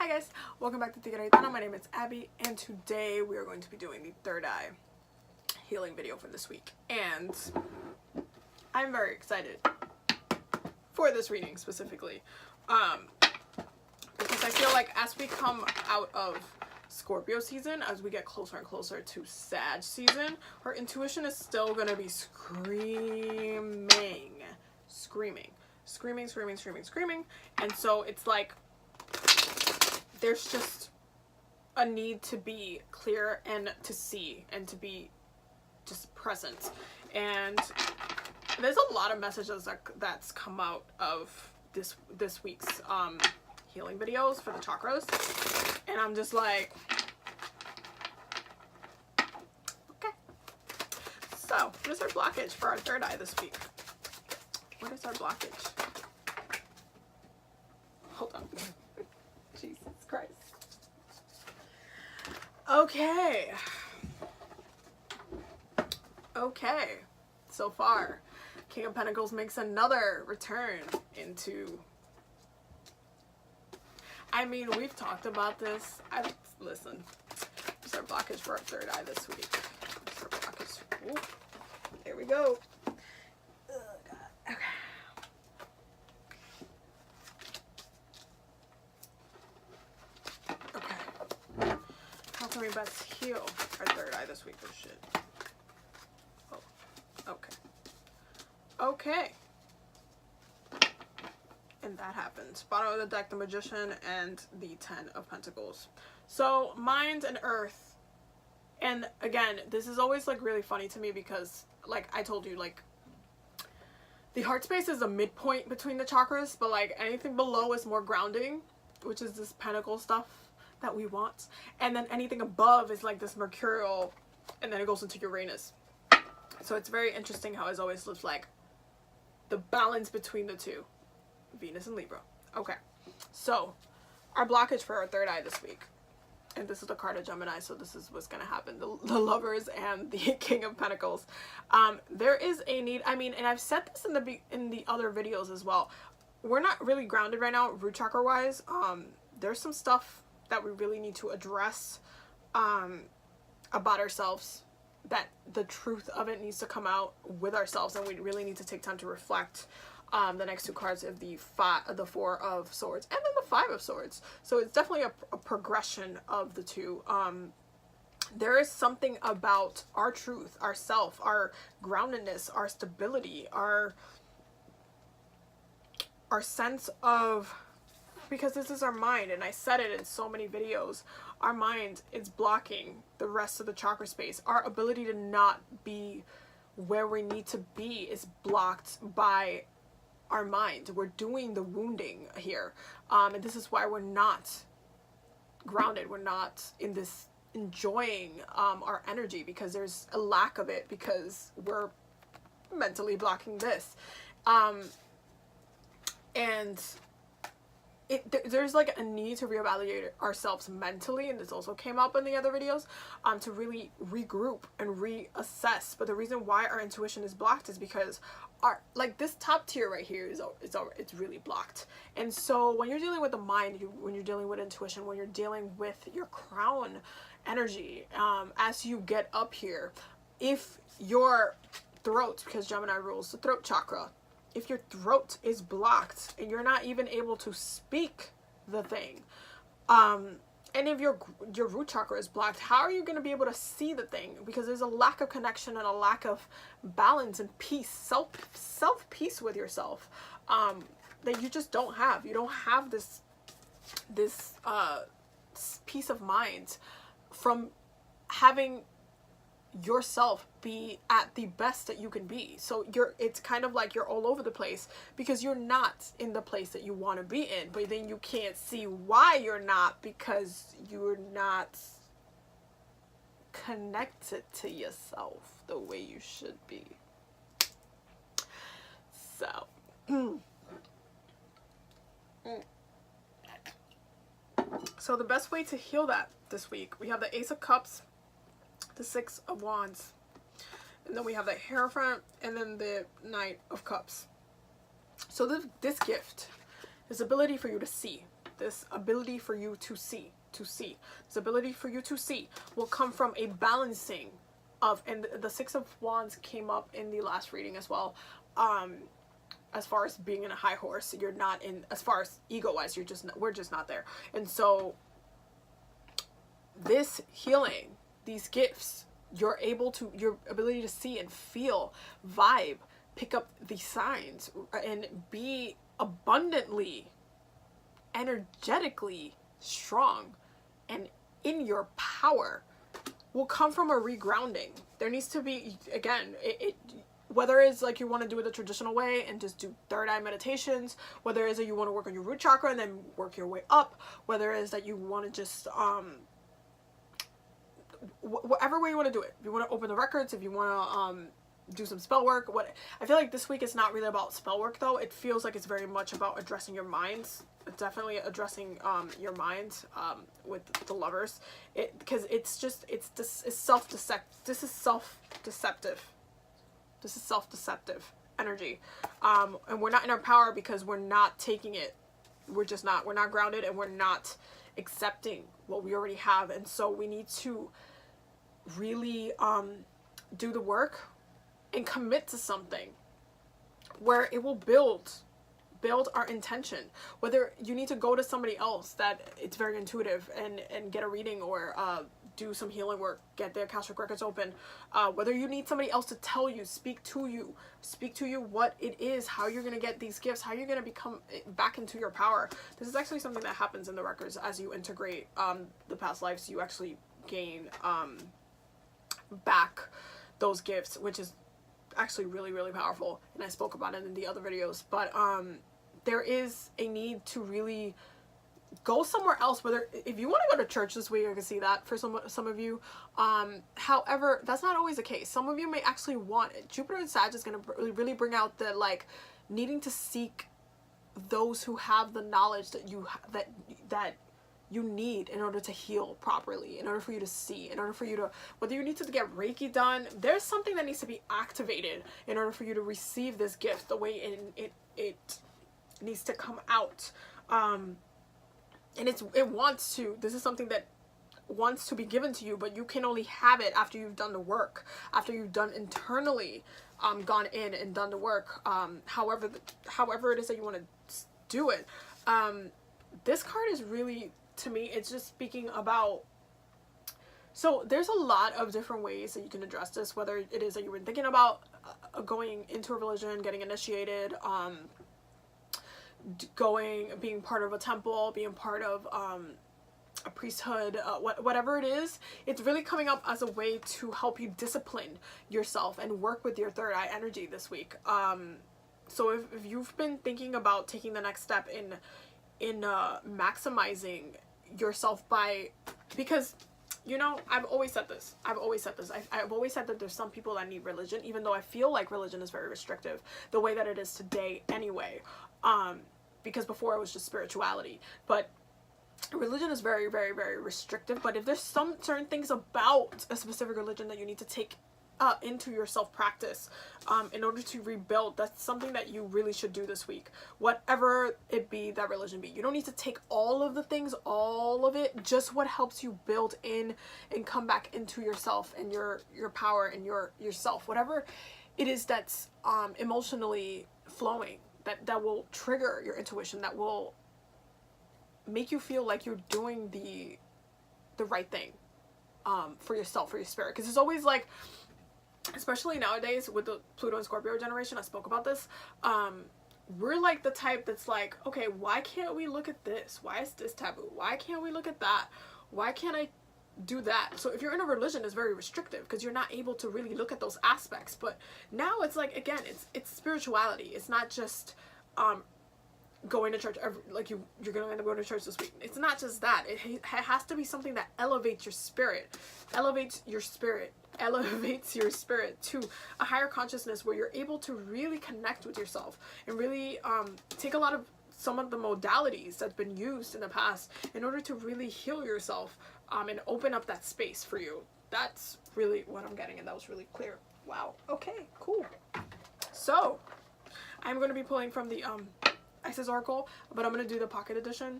Hi guys, welcome back to Tica Gaitana. My name is Abby, and today we are going to be doing the third eye healing video for this week. And I'm very excited for this reading specifically, because I feel like as we come out of Scorpio season, as we get closer and closer to Sag season, our intuition is still going to be screaming. And so it's like there's just a need to be clear and to see and to be just present. And there's a lot of messages that's come out of this week's healing videos for the chakras, and I'm just like, okay. So what is our blockage for our third eye this week? What is our blockage? Hold on. Jesus Christ. Okay. So far, King of Pentacles makes another return into... I mean, we've talked about this. Listen. What's our blockage for our third eye this week? What's our blockage? Ooh, there we go. Oh, God. Okay. How can we best heal our third eye this week? Oh shit. Oh. Okay. And that happens. Bottom of the deck, the Magician and the Ten of Pentacles. So mind and earth. And again, this is always like really funny to me because, like I told you, like the heart space is a midpoint between the chakras, but like anything below is more grounding, which is this pentacle stuff that we want, and then anything above is like this mercurial, and then it goes into Uranus. So it's very interesting how it's always looks like the balance between the two, Venus and Libra. Okay, so our blockage for our third eye this week, and this is the card of Gemini, so this is what's gonna happen, the Lovers and the King of Pentacles. There is a need, I mean, and I've said this in the other videos as well, we're not really grounded right now root chakra wise. There's some stuff that we really need to address about ourselves, that the truth of it needs to come out with ourselves, and we really need to take time to reflect. The next two cards of the Four of Swords and then the Five of Swords. So it's definitely a progression of the two. There is something about our truth, our self, our groundedness, our stability, our sense of, because this is our mind, and I said it in so many videos, our mind is blocking the rest of the chakra space. Our ability to not be where we need to be is blocked by our mind. We're doing the wounding here, and this is why we're not grounded. We're not in this enjoying our energy, because there's a lack of it, because we're mentally blocking this, and there's like a need to reevaluate ourselves mentally, and this also came up in the other videos, to really regroup and reassess. But the reason why our intuition is blocked is because like this top tier right here it's really blocked. And so when you're dealing with the mind, when you're dealing with intuition, when you're dealing with your crown energy, as you get up here, if your throat, because Gemini rules the throat chakra, if your throat is blocked and you're not even able to speak the thing, and if your root chakra is blocked, how are you going to be able to see the thing? Because there's a lack of connection and a lack of balance and peace, self peace with yourself, that you just don't have. You don't have this peace of mind from having yourself be at the best that you can be. So it's kind of like you're all over the place because you're not in the place that you want to be in, but then you can't see why you're not, because you're not connected to yourself the way you should be. So the best way to heal that this week, we have the Ace of Cups, the Six of Wands, and then we have the Hierophant, and then the Knight of Cups. So this gift, this ability for you to see, this ability for you to see, this ability for you to see will come from a balancing of, and the Six of Wands came up in the last reading as well. As far as being in a high horse, you're not in, as far as ego-wise, you're just, we're just not there. And so this healing, these gifts, you're able to, your ability to see and feel, vibe, pick up these signs, and be abundantly, energetically strong and in your power, will come from a regrounding. There needs to be, again, whether it's like you want to do it the traditional way and just do third eye meditations, whether it's that you want to work on your root chakra and then work your way up, whether it's that you want to just whatever way you want to do it. If you want to open the records, if you want to do some spell work, what I feel like this week is not really about spell work though. It feels like it's very much about addressing your minds. It's definitely addressing your minds with the Lovers, because it's just this is self-deceptive energy, and we're not in our power because we're not taking it. We're not grounded, and we're not accepting what we already have. And so we need to really do the work and commit to something where it will build our intention. Whether you need to go to somebody else that it's very intuitive and get a reading, or do some healing work, get their Akashic records open, whether you need somebody else to tell you, speak to you what it is, how you're going to get these gifts, how you're going to become back into your power. This is actually something that happens in the records as you integrate the past lives. You actually gain back those gifts, which is actually really, really powerful, and I spoke about it in the other videos. But there is a need to really go somewhere else. Whether if you want to go to church this week, I can see that for some of you. However, that's not always the case. Some of you may actually want it. Jupiter and Sag is going to really bring out the like needing to seek those who have the knowledge that you need in order to heal properly, in order for you to see, in order for you to, whether you need to get Reiki done, there's something that needs to be activated in order for you to receive this gift the way it needs to come out. And it wants to, this is something that wants to be given to you, but you can only have it after you've done the work, after you've done internally, gone in and done the work. However it is that you want to do it. This card is really, to me, it's just speaking about, so there's a lot of different ways that you can address this, whether it is that you've been thinking about going into a religion, getting initiated, being part of a temple, being part of a priesthood, whatever it is. It's really coming up as a way to help you discipline yourself and work with your third eye energy this week. So if you've been thinking about taking the next step in maximizing yourself because, you know, I've always said this. I've always said that there's some people that need religion, even though I feel like religion is very restrictive, the way that it is today anyway. Because before it was just spirituality, but religion is very, very, very restrictive. But if there's some certain things about a specific religion that you need to take into your self-practice in order to rebuild, that's something that you really should do this week, whatever it be, that religion be. You don't need to take all of the things, all of it, just what helps you build in and come back into yourself and your power and yourself, whatever it is that's emotionally flowing, that will trigger your intuition, that will make you feel like you're doing the right thing for yourself, for your spirit. Because it's always like, especially nowadays with the Pluto and Scorpio generation, I spoke about this, we're like the type that's like, okay, why can't we look at this? Why is this taboo? Why can't we look at that? Why can't I do that? So if you're in a religion, it's very restrictive because you're not able to really look at those aspects. But now it's like, again, it's spirituality. It's not just going to church you're gonna end up going to church this week. It's not just that. It has to be something that elevates your spirit to a higher consciousness, where you're able to really connect with yourself and really take some of the modalities that's been used in the past in order to really heal yourself and open up that space for you. That's really what I'm getting, and that was really clear. Wow. Okay, cool. So I'm going to be pulling from the Isis Oracle, but I'm going to do the pocket edition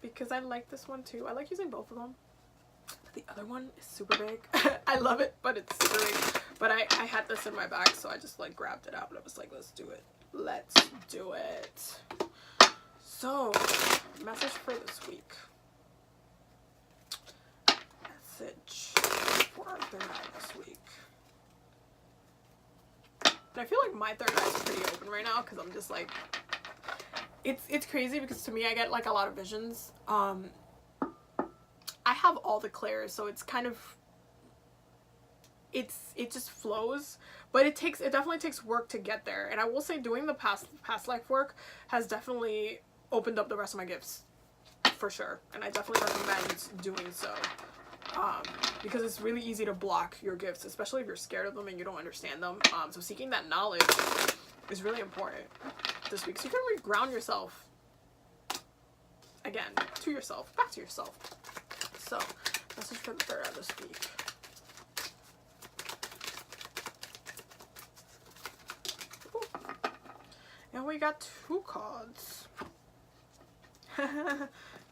because I like this one too. I like using both of them. The other one is super big. I love it, but it's super big. But I had this in my bag, so I just like grabbed it out and I was like, let's do it. Let's do it. So, message for this week. Message for our third eye this week. And I feel like my third eye is pretty open right now because I'm just like, it's crazy because to me I get like a lot of visions. I have all the clairs, so it's kind of, it just flows, but it definitely takes work to get there. And I will say doing the past life work has definitely opened up the rest of my gifts for sure, and I definitely recommend doing so, because it's really easy to block your gifts, especially if you're scared of them and you don't understand them. So seeking that knowledge is really important this week, so you can reground yourself again to yourself, back to yourself. So, message for the third eye this week. Ooh. And we got 2 cards.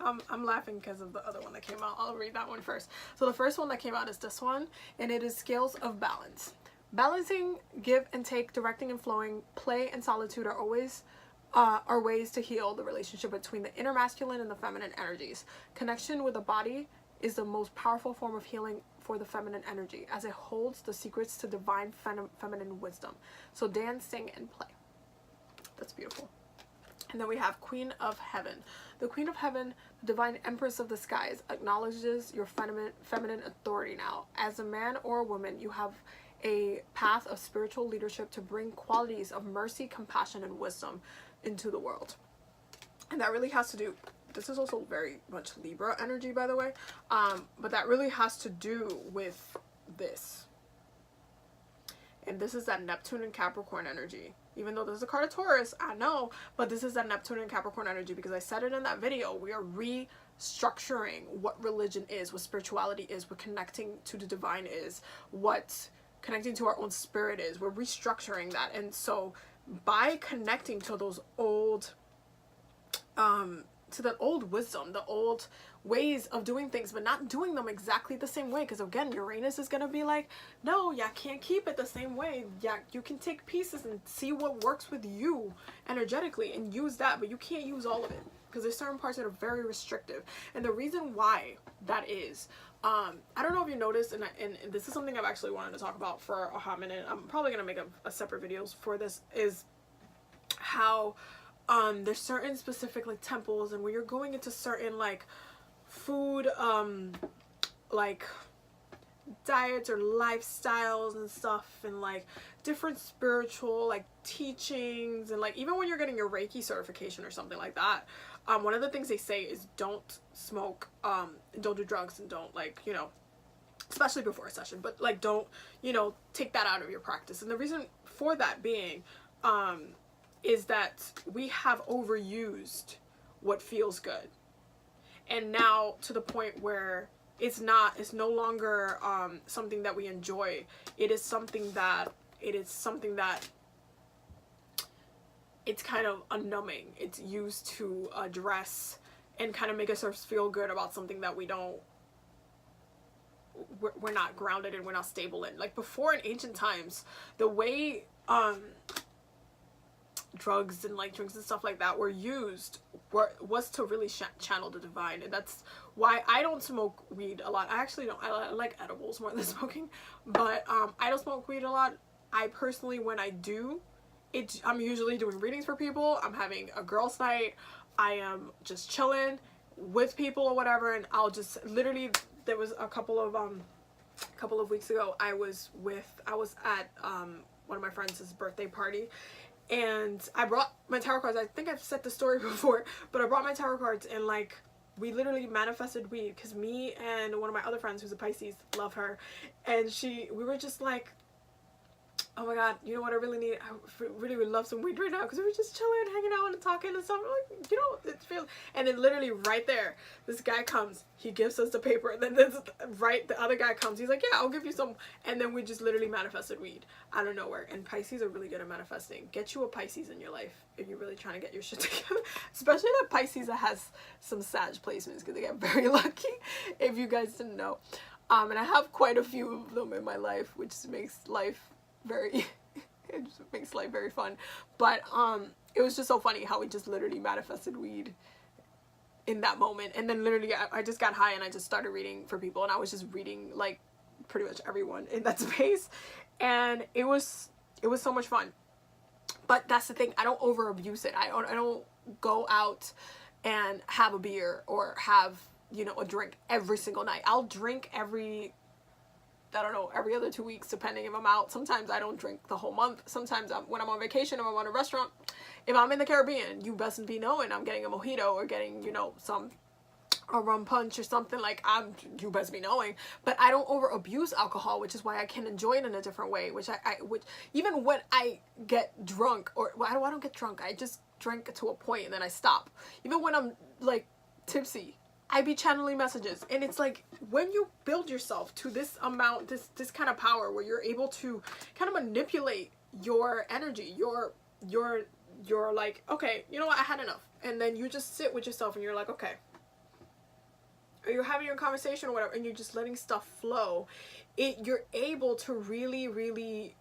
I'm laughing because of the other one that came out. I'll read that one first. So the first one that came out is this one, and it is Scales of Balance. Balancing, give and take, directing and flowing, play and solitude are always are ways to heal the relationship between the inner masculine and the feminine energies. Connection with the body is the most powerful form of healing for the feminine energy, as it holds the secrets to divine feminine wisdom. So dance, sing, and play. That's beautiful. And then we have Queen of Heaven. The Queen of Heaven, the divine empress of the skies, acknowledges your feminine authority now. As a man or a woman, you have a path of spiritual leadership to bring qualities of mercy, compassion, and wisdom into the world. And that really has to do, this is also very much Libra energy, by the way, but that really has to do with this. And this is that Neptune and Capricorn energy. Even though this is a card of Taurus, I know, but this is that Neptune and Capricorn energy, because I said it in that video. We are restructuring what religion is, what spirituality is, what connecting to the divine is, what connecting to our own spirit is. We're restructuring that. And so by connecting to those old, to that old wisdom, the old ways of doing things, but not doing them exactly the same way, because again, Uranus is going to be like, no, you can't keep it the same way. Yeah, you can take pieces and see what works with you energetically and use that, but you can't use all of it, because there's certain parts that are very restrictive. And the reason why that is, I don't know if you noticed, and this is something I've actually wanted to talk about for a hot minute. I'm probably going to make a separate videos for this, is how there's certain specific like temples, and when you're going into certain like food like diets or lifestyles and stuff, and like different spiritual like teachings, and like even when you're getting your Reiki certification or something like that, one of the things they say is don't smoke, don't do drugs, and don't, like, you know, especially before a session, but like don't, you know, take that out of your practice. And the reason for that being is that we have overused what feels good, and now to the point where it's no longer something that we enjoy. It is something that it's kind of unnumbing. It's used to address and kind of make us feel good about something that we're not grounded in, we're not stable in. Like before, in ancient times, the way drugs and like drinks and stuff like that were used was to really channel the divine. And that's why I don't smoke weed a lot. I actually don't. I like edibles more than smoking, but I don't smoke weed a lot. I personally, when I do, I'm usually doing readings for people. I'm having a girls' night. I am just chilling with people or whatever, and I'll just literally, there was a couple of weeks ago, I was at one of my friends' birthday party, and I brought my tarot cards. I think I've said the story before, but I brought my tarot cards, and like we literally manifested weed, because me and one of my other friends who's a Pisces, love her, and we were just like, oh my god, you know what I really need? I really would love some weed right now because we're just chilling, hanging out, and talking and stuff. Like, you know, it feels. And then literally right there, this guy comes. He gives us the paper, and then the other guy comes. He's like, yeah, I'll give you some. And then we just literally manifested weed out of nowhere. And Pisces are really good at manifesting. Get you a Pisces in your life if you're really trying to get your shit together. Especially that Pisces that has some Sag placements because they get very lucky. If you guys didn't know, and I have quite a few of them in my life, which makes life very it just makes life very fun. But it was just so funny how we just literally manifested weed in that moment. And then literally I just got high and I just started reading for people, and I was just reading like pretty much everyone in that space, and it was so much fun. But that's the thing, I don't over abuse it. I don't go out and have a beer or have, you know, a drink every single night. I'll drink every other 2 weeks, depending if I'm out. Sometimes I don't drink the whole month. Sometimes when I'm on vacation, if I'm on a restaurant, if I'm in the Caribbean, you best be knowing I'm getting a mojito or getting, you know, a rum punch or something. Like, you best be knowing. But I don't over abuse alcohol, which is why I can enjoy it in a different way. Which which even when I get drunk, or well, I don't get drunk, I just drink to a point and then I stop. Even when I'm like tipsy, I be channeling messages. And it's like, when you build yourself to this amount, this kind of power where you're able to kind of manipulate your energy, you're like, okay, you know what, I had enough. And then you just sit with yourself and you're like, okay, or you're having your conversation or whatever, and you're just letting stuff flow. You're able to really, really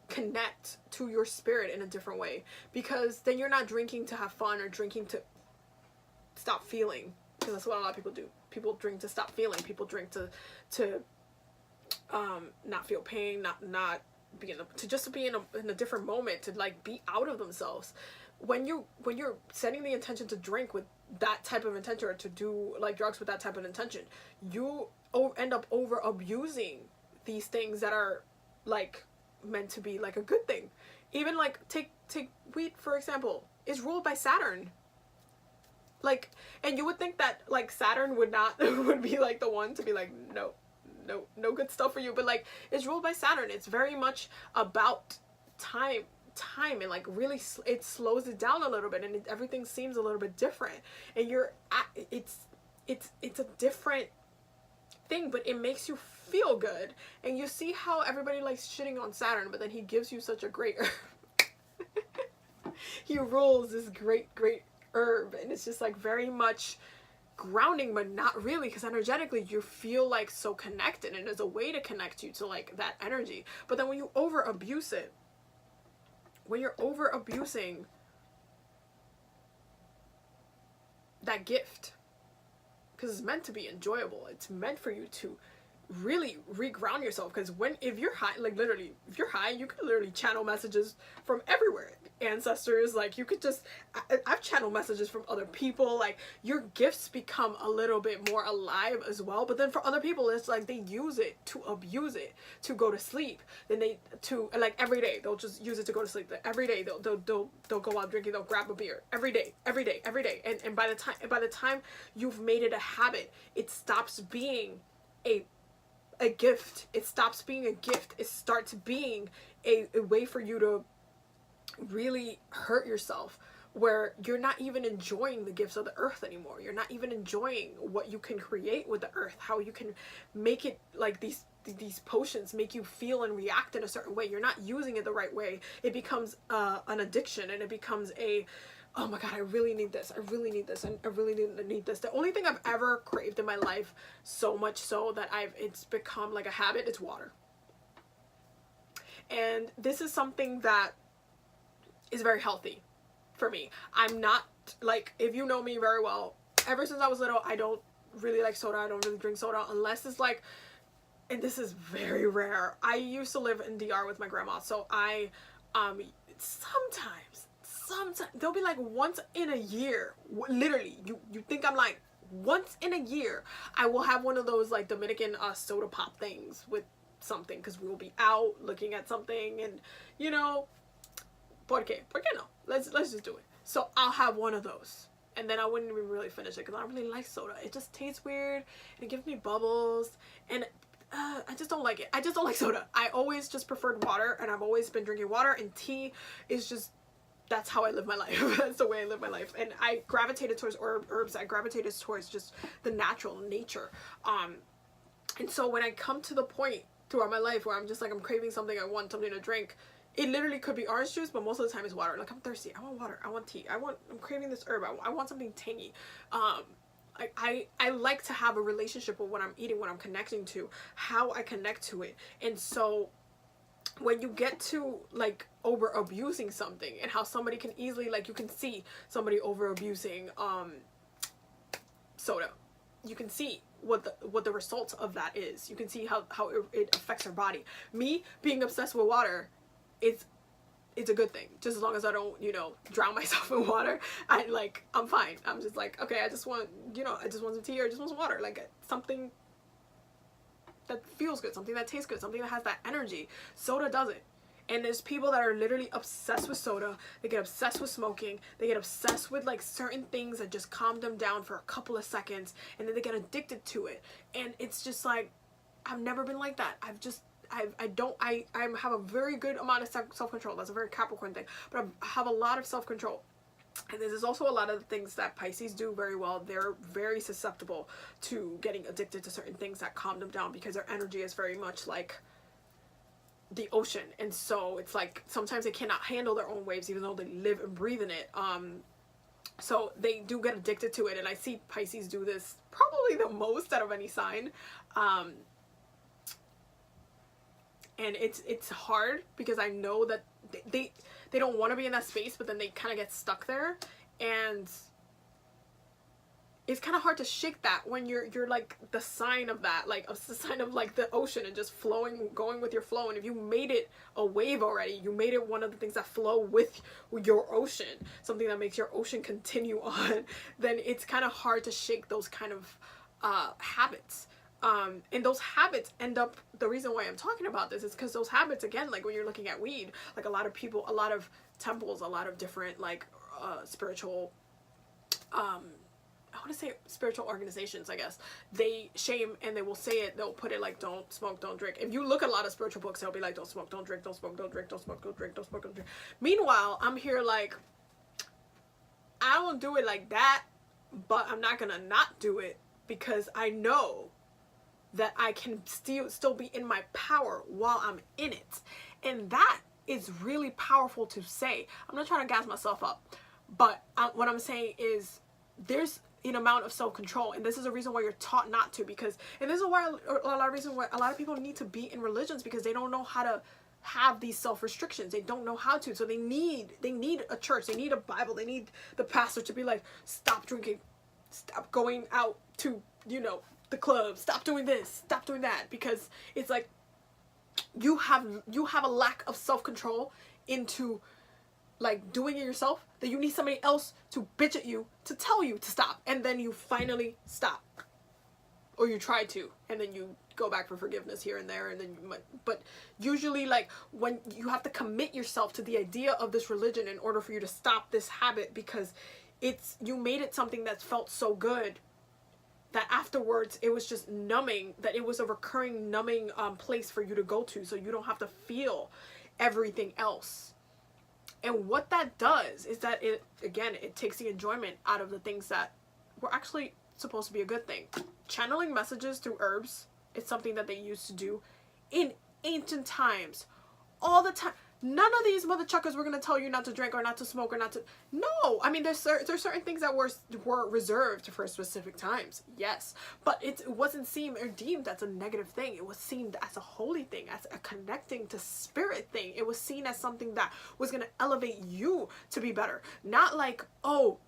connect to your spirit in a different way, because then you're not drinking to have fun or drinking to stop feeling. Because that's what a lot of people do. People drink to stop feeling. People drink to not feel pain, not be to be in a different moment, to like be out of themselves. When you're setting the intention to drink with that type of intention, or to do like drugs with that type of intention, you end up over abusing these things that are like meant to be like a good thing. Even like take weed for example, is ruled by Saturn. Like, and you would think that like Saturn would be like the one to be like, no good stuff for you, but like, it's ruled by Saturn. It's very much about time, and like really it slows it down a little bit, and everything seems a little bit different, and it's a different thing, but it makes you feel good. And you see how everybody likes shitting on Saturn, but then he gives you such a great he rules this great herb, and it's just like very much grounding, but not really, because energetically you feel like so connected, and there's a way to connect you to like that energy. But then when you over abuse it, when you're over abusing that gift, because it's meant to be enjoyable, it's meant for you to really reground yourself. Because if you're high, like literally, if you're high, you can literally channel messages from everywhere. Ancestors, like you could just, I've channeled messages from other people. Like, your gifts become a little bit more alive as well. But then for other people, it's like they use it to abuse it to go to sleep. Then like every day they'll just use it to go to sleep. Every day they'll go out drinking, they'll grab a beer every day. And by the time you've made it a habit, it stops being a gift. It stops being a gift. It starts being a way for you to really hurt yourself, where you're not even enjoying the gifts of the earth anymore. You're not even enjoying what you can create with the earth, how you can make it, like these potions make you feel and react in a certain way. You're not using it the right way. It becomes an addiction, and it becomes oh my god, I really need this, I really need this, and I really need this. The only thing I've ever craved in my life, so much so that it's become like a habit, it's water. And this is something that is very healthy for me. I'm not, like, if you know me very well, ever since I was little, I don't really like soda. I don't really drink soda unless it's like, and this is very rare. I used to live in DR with my grandma, so I sometimes there'll be like once in a year, literally, you think I'm like, once in a year I will have one of those like Dominican soda pop things with something, because we will be out looking at something, and you know, ¿por qué no? Let's just do it. So I'll have one of those, and then I wouldn't even really finish it because I don't really like soda. It just tastes weird, and it gives me bubbles, and I just don't like it. I just don't like soda. I always just preferred water, and I've always been drinking water, and tea is just, that's how I live my life. That's the way I live my life. And I gravitated towards herbs. I gravitated towards just the natural nature. And so when I come to the point throughout my life where I'm just like, I'm craving something, I want something to drink, it literally could be orange juice, but most of the time it's water. Like, I'm thirsty, I want water, I want tea, I'm craving this herb, I want something tangy. I like to have a relationship with what I'm eating, what I'm connecting to, how I connect to it. And so when you get to like over abusing something, and how somebody can easily, like, you can see somebody over abusing soda, you can see what the results of that is. You can see how it affects your body. Me being obsessed with water, it's a good thing, just as long as I don't, you know, drown myself in water. I'm fine. I'm just like, okay, I just want, you know, I just want some tea, or I just want some water, like something that feels good, something that tastes good, something that has that energy. Soda doesn't. And there's people that are literally obsessed with soda. They get obsessed with smoking. They get obsessed with like certain things that just calm them down for a couple of seconds, and then they get addicted to it. And it's just like, I've never been like that. I have a very good amount of self-control. That's a very Capricorn thing, but I have a lot of self-control. And this is also a lot of the things that Pisces do very well. They're very susceptible to getting addicted to certain things that calm them down, because their energy is very much like the ocean. And so it's like sometimes they cannot handle their own waves, even though they live and breathe in it. So they do get addicted to it, and I see Pisces do this probably the most out of any sign. And it's hard, because I know that they don't want to be in that space, but then they kind of get stuck there, and it's kind of hard to shake that when you're like the sign of that, like the sign of like the ocean, and just flowing, going with your flow. And if you made it a wave already, you made it one of the things that flow with your ocean, something that makes your ocean continue on, then it's kind of hard to shake those kind of habits. And those habits end up, the reason why I'm talking about this is because those habits, again, like when you're looking at weed, like a lot of people, a lot of temples, a lot of different like spiritual, I want to say spiritual organizations, I guess, they shame, and they will say it, they'll put it like, don't smoke, don't drink. If you look at a lot of spiritual books, they'll be like, don't smoke, don't drink, don't smoke, don't drink, don't smoke, don't drink, don't smoke, don't drink. Meanwhile, I'm here like, I don't do it like that, but I'm not gonna not do it, because I know that I can still be in my power while I'm in it. And that is really powerful to say. I'm not trying to gas myself up, but what I'm saying is there's an amount of self-control, and this is a reason why you're taught not to, because, and this is why a lot of reasons why a lot of people need to be in religions, because they don't know how to have these self-restrictions. They don't know how to, so they need a church, they need a Bible, they need the pastor to be like, stop drinking, stop going out to, you know, the club, stop doing this, stop doing that, because it's like you have a lack of self-control into like doing it yourself, that you need somebody else to bitch at you to tell you to stop, and then you finally stop, or you try to, and then you go back for forgiveness here and there, and then you might, but usually like when you have to commit yourself to the idea of this religion in order for you to stop this habit, because it's, you made it something that felt so good that afterwards it was just numbing, that it was a recurring numbing place for you to go to, so you don't have to feel everything else. And what that does is that it takes the enjoyment out of the things that were actually supposed to be a good thing. Channeling messages through herbs is something that they used to do in ancient times, all the time. None of these mother chuckers were going to tell you not to drink or not to smoke or not to, no. I mean, there's certain things that were reserved for specific times, yes, but it wasn't seen or deemed as a negative thing. It was seen as a holy thing, as a connecting to spirit thing. It was seen as something that was going to elevate you to be better, not like, oh,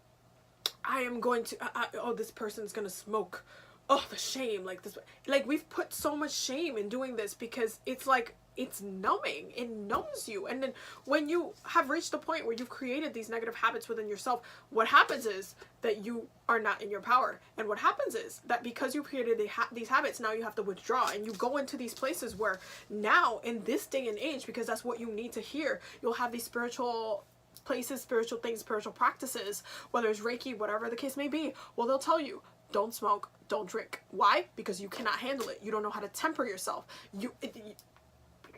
I am going to, oh, this person's going to smoke, oh, the shame, like this, like we've put so much shame in doing this, because it's like, it's numbing, it numbs you. And then when you have reached the point where you've created these negative habits within yourself, what happens is that you are not in your power. And what happens is that because you created these habits, now you have to withdraw, and you go into these places where now in this day and age, because that's what you need to hear, you'll have these spiritual places, spiritual things, spiritual practices, whether it's Reiki, whatever the case may be. Well, they'll tell you, don't smoke, don't drink. Why? Because you cannot handle it. You don't know how to temper yourself.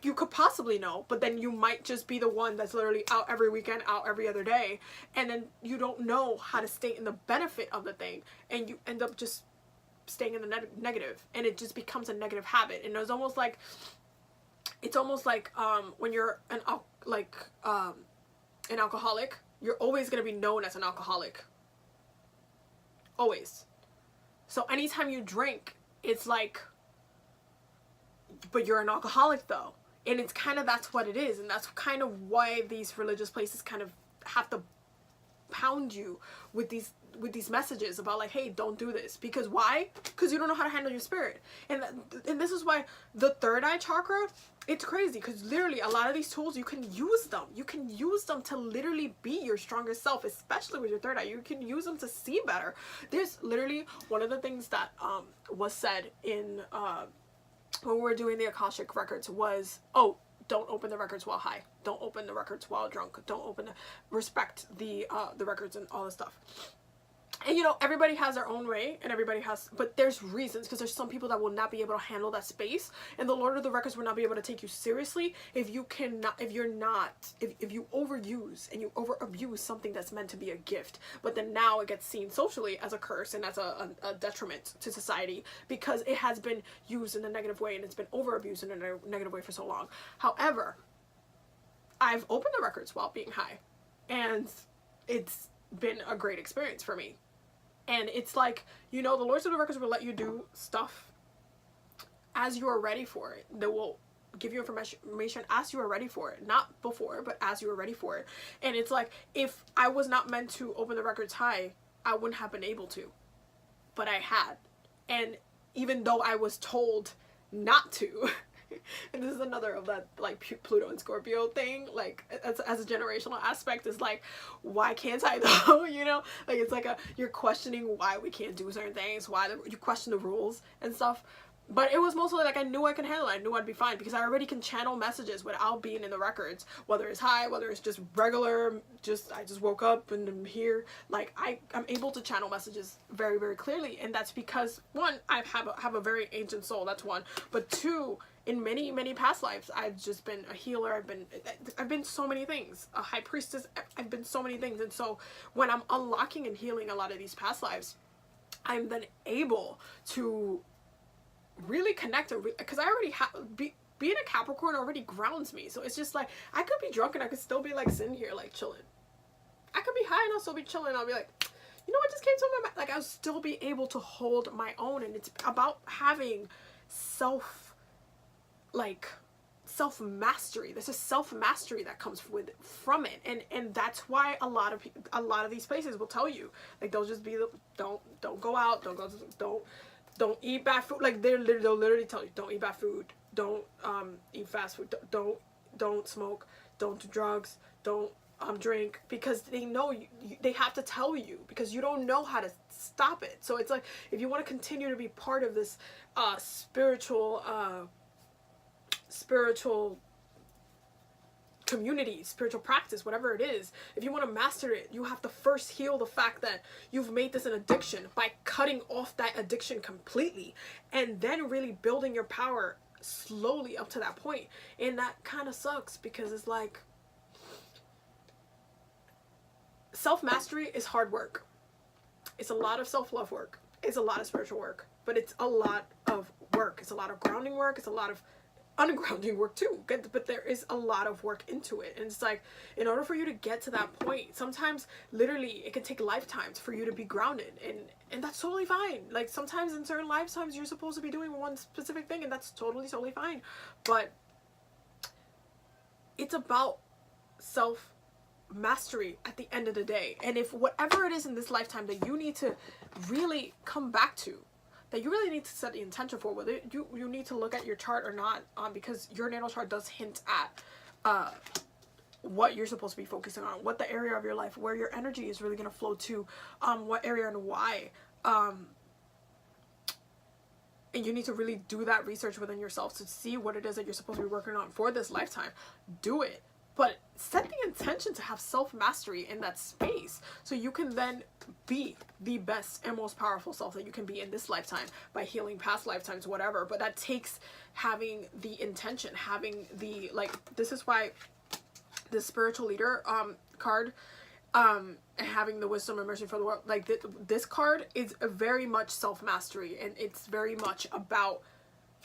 You could possibly know, but then you might just be the one that's literally out every weekend, out every other day, and then you don't know how to stay in the benefit of the thing, and you end up just staying in the negative, and it just becomes a negative habit. And it's almost like when you're an alcoholic, you're always going to be known as an alcoholic. Always. So anytime you drink, it's like, but you're an alcoholic though. And it's kind of, that's what it is. And that's kind of why these religious places kind of have to pound you with these messages about like, hey, don't do this. Because why? Because you don't know how to handle your spirit. And this is why the third eye chakra, it's crazy, because literally a lot of these tools, you can use them. You can use them to literally be your strongest self, especially with your third eye. You can use them to see better. There's literally one of the things that was said in when we were doing the Akashic records was, oh, don't open the records while high. Don't open the records while drunk. Don't respect the records and all this stuff. And you know, everybody has their own way, and everybody has, but there's reasons, because there's some people that will not be able to handle that space, and the Lord of the Records will not be able to take you seriously if you overuse and you over abuse something that's meant to be a gift, but then now it gets seen socially as a curse and as a detriment to society, because it has been used in a negative way and it's been over abused in a negative way for so long. However, I've opened the records while being high, and it's been a great experience for me. And it's like, you know, the Lords of the Records will let you do stuff as you are ready for it. They will give you information as you are ready for it. Not before, but as you are ready for it. And it's like, if I was not meant to open the records high, I wouldn't have been able to. But I had. And even though I was told not to, and this is another of that like Pluto and Scorpio thing, like as a generational aspect, is like, why can't I though? You know, like it's like you're questioning why we can't do certain things, why you question the rules and stuff. But it was mostly like I knew I could handle it. I knew I'd be fine because I already can channel messages without being in the records, whether it's high, whether it's just regular, I just woke up and I'm here. Like I'm able to channel messages very, very clearly. And that's because, one, I have a very ancient soul. That's one. But two, in many, many past lives, I've just been a healer. I've been so many things. A high priestess. I've been so many things. And so when I'm unlocking and healing a lot of these past lives, I'm then able to really connect, because I already have, being a Capricorn already grounds me. So it's just like, I could be drunk and I could still be like sitting here like chilling. I could be high and I'll still be chilling.'t be like, you know what just came to my mind? Like, I'll still be able to hold my own. And it's about having self-mastery. There's a self-mastery that comes from it. And that's why a lot of these places will tell you, like, they'll just be, don't go out, don't eat bad food. Like they'll literally tell you, don't eat bad food, don't eat fast food, don't smoke, don't do drugs, don't drink, because they know they have to tell you, because you don't know how to stop it. So it's like, if you want to continue to be part of this spiritual community, spiritual practice, whatever it is, if you want to master it, you have to first heal the fact that you've made this an addiction by cutting off that addiction completely, and then really building your power slowly up to that point. And that kind of sucks, because it's like, self-mastery is hard work. It's a lot of self-love work. It's a lot of spiritual work, but it's a lot of work. It's a lot of grounding work. It's a lot of ungrounding work too, but there is a lot of work into it. And it's like, in order for you to get to that point, sometimes literally it can take lifetimes for you to be grounded, and that's totally fine. Like, sometimes in certain lifetimes you're supposed to be doing one specific thing, and that's totally fine. But it's about self mastery at the end of the day. And if whatever it is in this lifetime that you need to really come back to, that you really need to set the intention for, whether you need to look at your chart or not, because your natal chart does hint at what you're supposed to be focusing on, what the area of your life, where your energy is really going to flow to, what area and why. And you need to really do that research within yourself to see what it is that you're supposed to be working on for this lifetime. Do it. but set the intention to have self-mastery in that space so you can then be the best and most powerful self that you can be in this lifetime by healing past lifetimes, whatever. But that takes having the intention, having the, like, this is why the spiritual leader card, and having the wisdom and mercy for the world, like this card is a very much self-mastery, and it's very much about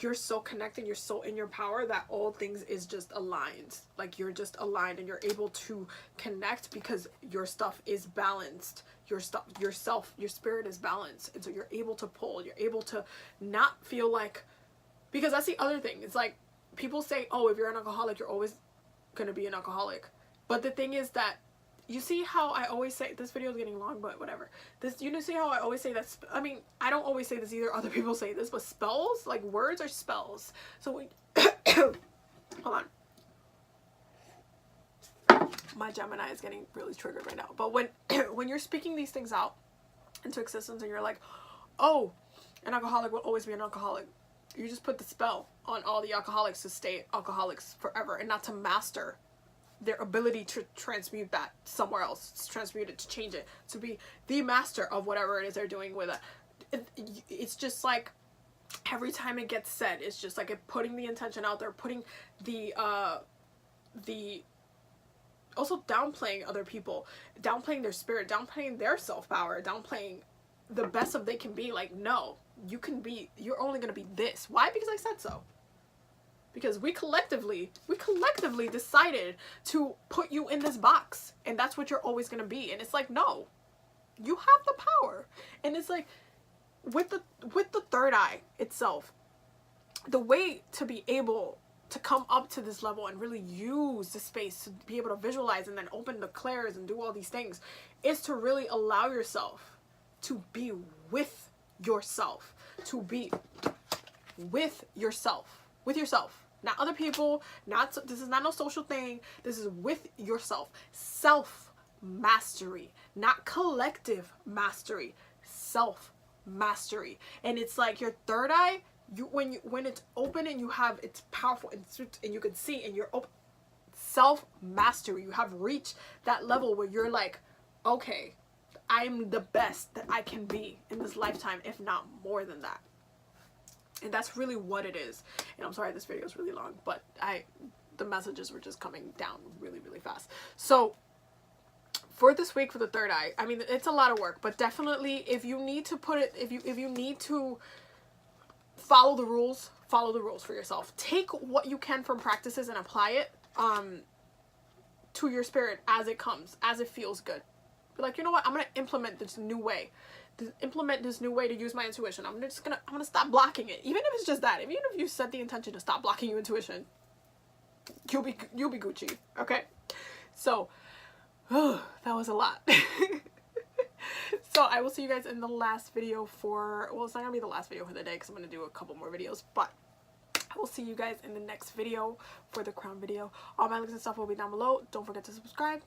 you're so connected, you're so in your power that all things is just aligned. Like you're just aligned and you're able to connect because your stuff is balanced. Your stuff, yourself, your spirit is balanced. And so you're able to pull, you're able to not feel like, because that's the other thing. It's like people say, oh, if you're an alcoholic, you're always going to be an alcoholic. But the thing is that, you see how I always say, this video is getting long, but whatever. This, you know, see how I always say that, I mean, I don't always say this either, other people say this, but spells, like words are spells. So we, hold on. My Gemini is getting really triggered right now. But when you're speaking these things out into existence and you're like, oh, an alcoholic will always be an alcoholic. You just put the spell on all the alcoholics to stay alcoholics forever and not to master their ability to transmute that somewhere else, to transmute it, to change it, to be the master of whatever it is they're doing with it. It's just like every time it gets said, it's just like putting the intention out there, putting the also downplaying other people, downplaying their spirit, downplaying their self-power, downplaying the best of they can be. Like, no, you can be, you're only going to be this. Why? Because I said so. Because we collectively decided to put you in this box, and that's what you're always going to be. And it's like, no, you have the power. And it's like with the third eye itself, the way to be able to come up to this level and really use the space to be able to visualize and then open the clairs and do all these things is to really allow yourself to be with yourself, to be with yourself, not other people, this is not no social thing, this is with yourself. Self mastery, not collective mastery, self mastery. And it's like your third eye, when it's open and you have, it's powerful and you can see, and you're open, self mastery, you have reached that level where you're like, okay, I'm the best that I can be in this lifetime, if not more than that. And that's really what it is. And I'm sorry this video is really long, but the messages were just coming down really, really fast. So for this week, for the third eye, I mean, it's a lot of work, but definitely if you need to put it, if you need to follow the rules for yourself. Take what you can from practices and apply it to your spirit as it comes, as it feels good. Be like, you know what, I'm going to implement this new way. To use my intuition. I'm gonna stop blocking it. Even if it's just that. Even if you set the intention to stop blocking your intuition, you'll be Gucci. Okay? So that was a lot. So I will see you guys in the last video for, well, it's not gonna be the last video for the day because I'm gonna do a couple more videos, but I will see you guys in the next video for the crown video. All my links and stuff will be down below. Don't forget to subscribe.